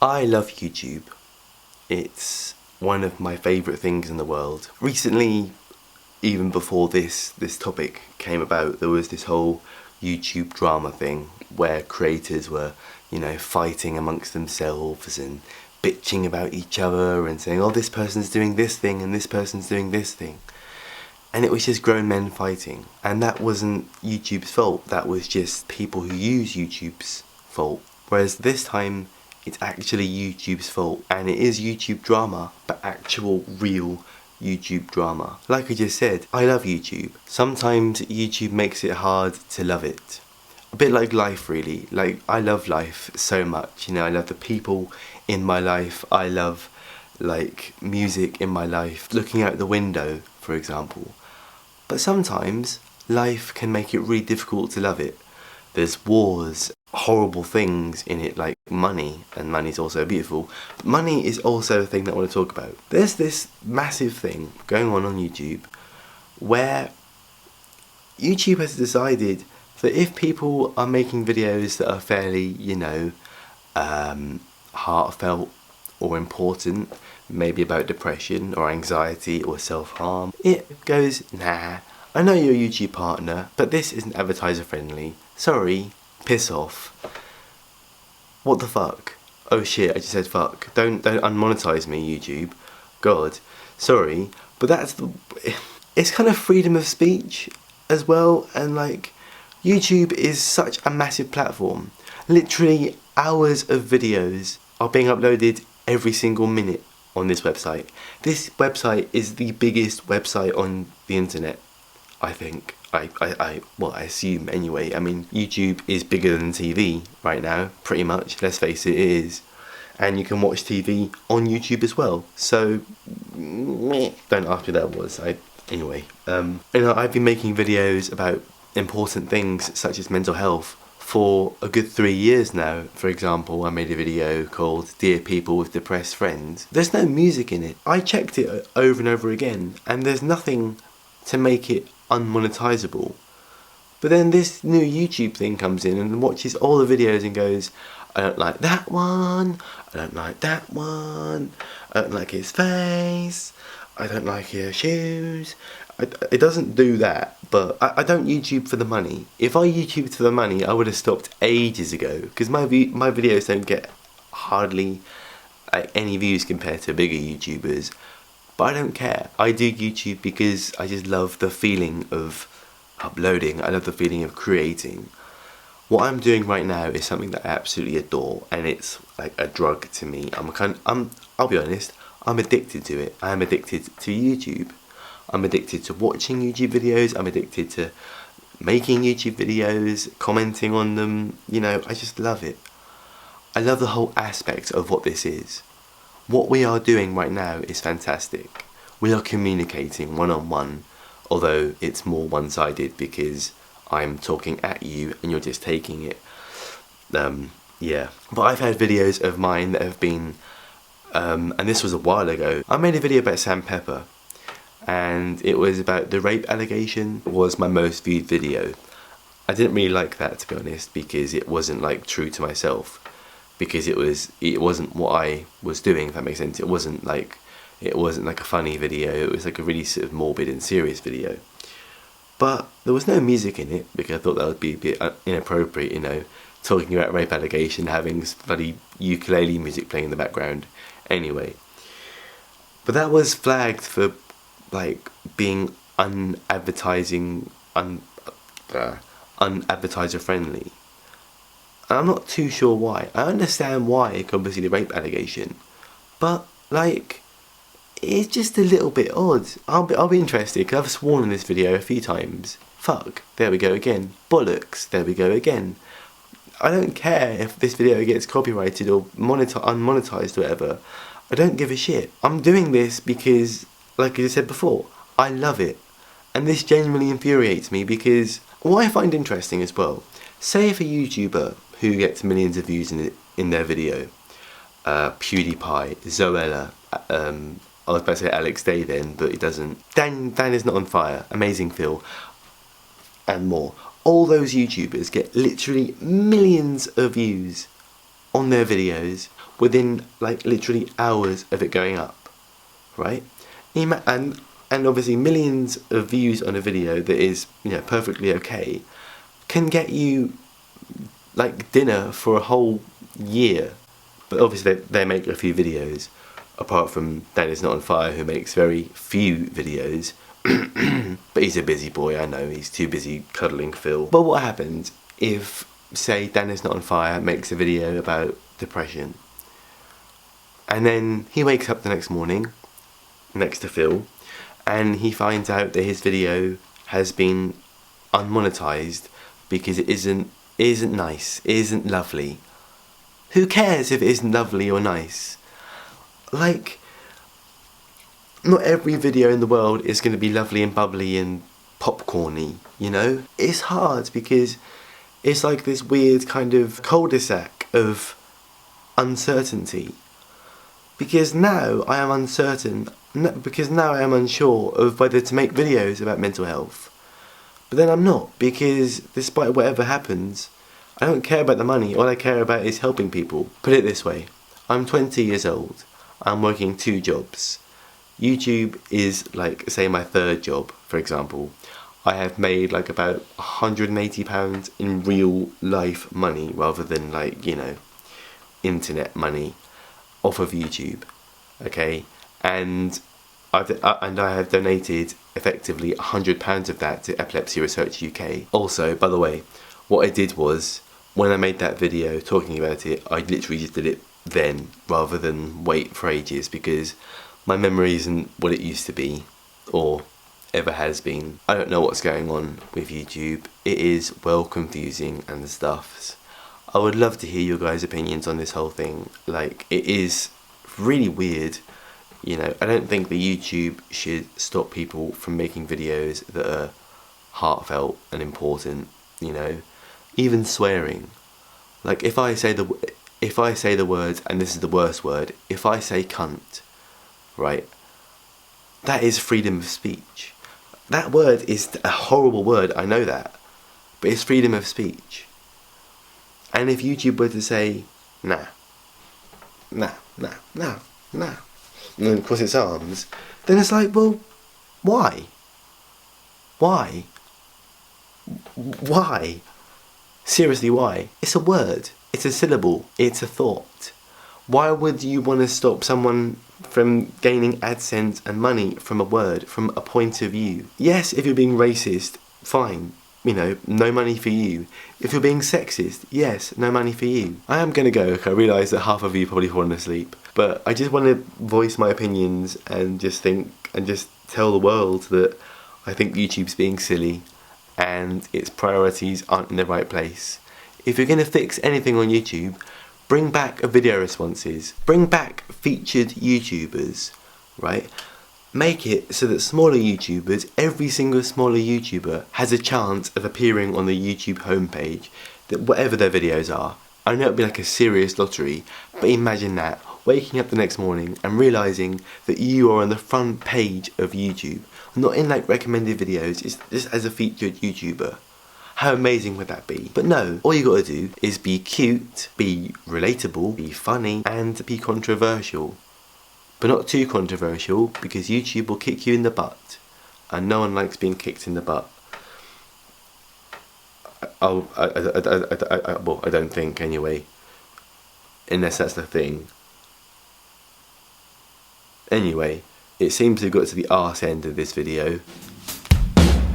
I love YouTube. It's one of my favourite things in the world. Recently, even before this topic came about, there was this whole YouTube drama thing where creators were, fighting amongst themselves and bitching about each other and saying, oh, this person's doing this thing and this person's doing this thing. And it was just grown men fighting. And that wasn't YouTube's fault, that was just people who use YouTube's fault. Whereas this time, it's actually YouTube's fault, and it is YouTube drama, but actual real YouTube drama. Like I just said, I love YouTube. Sometimes YouTube makes it hard to love it. A bit like life, really. Like, I love life so much, I love the people in my life, I love music in my life, looking out the window, for example. But sometimes life can make it really difficult to love it. There's wars, horrible things in it, like money, and money's also beautiful. But money is also a thing that I want to talk about. There's this massive thing going on YouTube where YouTube has decided that if people are making videos that are fairly, heartfelt or important, maybe about depression or anxiety or self-harm, it goes, nah, I know you're a YouTube partner, but this isn't advertiser friendly. Sorry, piss off. What the fuck? Oh shit, I just said fuck. Don't unmonetize me, YouTube. God, sorry, but it's kind of freedom of speech as well, and YouTube is such a massive platform. Literally hours of videos are being uploaded every single minute on this website. This website is the biggest website on the internet, I think. I assume anyway. I mean, YouTube is bigger than TV right now, pretty much. Let's face it, it is. And you can watch TV on YouTube as well. So, don't ask me that was. Anyway, I've been making videos about important things such as mental health for a good 3 years now. For example, I made a video called Dear People with Depressed Friends. There's no music in it. I checked it over and over again, and there's nothing to make it unmonetizable. But then this new YouTube thing comes in and watches all the videos and goes, I don't like that one, I don't like that one, I don't like his face, I don't like his shoes. It doesn't do that, but I don't YouTube for the money. If I YouTubed for the money, I would have stopped ages ago, because my videos don't get hardly any views compared to bigger YouTubers. But I don't care. I do YouTube because I just love the feeling of uploading. I love the feeling of creating. What I'm doing right now is something that I absolutely adore, and it's like a drug to me. I'll be honest, I'm addicted to it. I am addicted to YouTube. I'm addicted to watching YouTube videos. I'm addicted to making YouTube videos, commenting on them. I just love it. I love the whole aspect of what this is. What we are doing right now is fantastic. We are communicating one-on-one, although it's more one-sided because I'm talking at you and you're just taking it. Yeah. But I've had videos of mine that have been, and this was a while ago. I made a video about sandpaper, and it was about the rape allegation. It was my most viewed video. I didn't really like that, to be honest, because it wasn't true to myself. Because it wasn't what I was doing, if that makes sense. It wasn't like a funny video. It was like a really sort of morbid and serious video. But there was no music in it because I thought that would be a bit inappropriate, talking about rape allegation, having bloody ukulele music playing in the background. Anyway, but that was flagged for being unadvertiser friendly. I'm not too sure why. I understand why, obviously, the rape allegation, but it's just a little bit odd. I'll be interested, because I've sworn in this video a few times. Fuck, there we go again. Bollocks, there we go again. I don't care if this video gets copyrighted or unmonetized or whatever. I don't give a shit. I'm doing this because, like I said before, I love it. And this genuinely infuriates me because what I find interesting as well, say if a YouTuber who gets millions of views in their video, PewDiePie, Zoella, I was about to say Alex Day then, but he doesn't. Dan is not on fire, Amazing Phil, and more. All those YouTubers get literally millions of views on their videos. within like literally hours of it going up, right? And obviously millions of views on a video that is, you know, perfectly okay can get you like dinner for a whole year. But obviously they make a few videos, apart from Dan Is Not On Fire, who makes very few videos. But he's a busy boy, I know, he's too busy cuddling Phil. But what happens if, say, Dan Is Not On Fire makes a video about depression, and then he wakes up the next morning next to Phil, and he finds out that his video has been unmonetized because it isn't nice, it isn't lovely. Who cares if it isn't lovely or nice? Like, not every video in the world is going to be lovely and bubbly and popcorny, you know? It's hard because it's like this weird kind of cul-de-sac of uncertainty. Because now I am uncertain, because now I am unsure of whether to make videos about mental health. But then I'm not, because despite whatever happens, I don't care about the money. All I care about is helping people. Put it this way, I'm 20 years old. I'm working 2 jobs. YouTube is like, say, my 3rd job, for example. I have made like about £180 in real life money rather than like, you know, internet money off of YouTube. Okay, and I have donated effectively £100 of that to Epilepsy Research UK. Also, by the way, what I did was, when I made that video talking about it, I literally just did it then rather than wait for ages, because my memory isn't what it used to be or ever has been. I don't know what's going on with YouTube. It is well confusing and stuff. I would love to hear your guys' opinions on this whole thing. Like, it is really weird. You know, I don't think that YouTube should stop people from making videos that are heartfelt and important, you know. Even swearing. Like, if I say the words, and this is the worst word, if I say cunt, right, that is freedom of speech. That word is a horrible word, I know that, but it's freedom of speech. And if YouTube were to say, nah, and then cross its arms, then it's like, well, why? Why? Why? Seriously, why? It's a word, it's a syllable, it's a thought. Why would you want to stop someone from gaining AdSense and money from a word, from a point of view? Yes, if you're being racist, fine. You know, no money for you. If you're being sexist, yes, no money for you. I am going to go, okay, I realise that half of you probably fallen asleep. But I just want to voice my opinions and just think, and just tell the world that I think YouTube's being silly and its priorities aren't in the right place. If you're going to fix anything on YouTube, bring back video responses. Bring back featured YouTubers, right? Make it so that smaller YouTubers, every single smaller YouTuber, has a chance of appearing on the YouTube homepage, that whatever their videos are. I know it'd be like a serious lottery, but imagine that, waking up the next morning and realising that you are on the front page of YouTube, not in like recommended videos, it's just as a featured YouTuber. How amazing would that be? But no, all you gotta do is be cute, be relatable, be funny, and be controversial. But not too controversial, because YouTube will kick you in the butt, and no one likes being kicked in the butt. Well, I don't think anyway, unless that's the thing. Anyway, it seems to have got to the arse end of this video.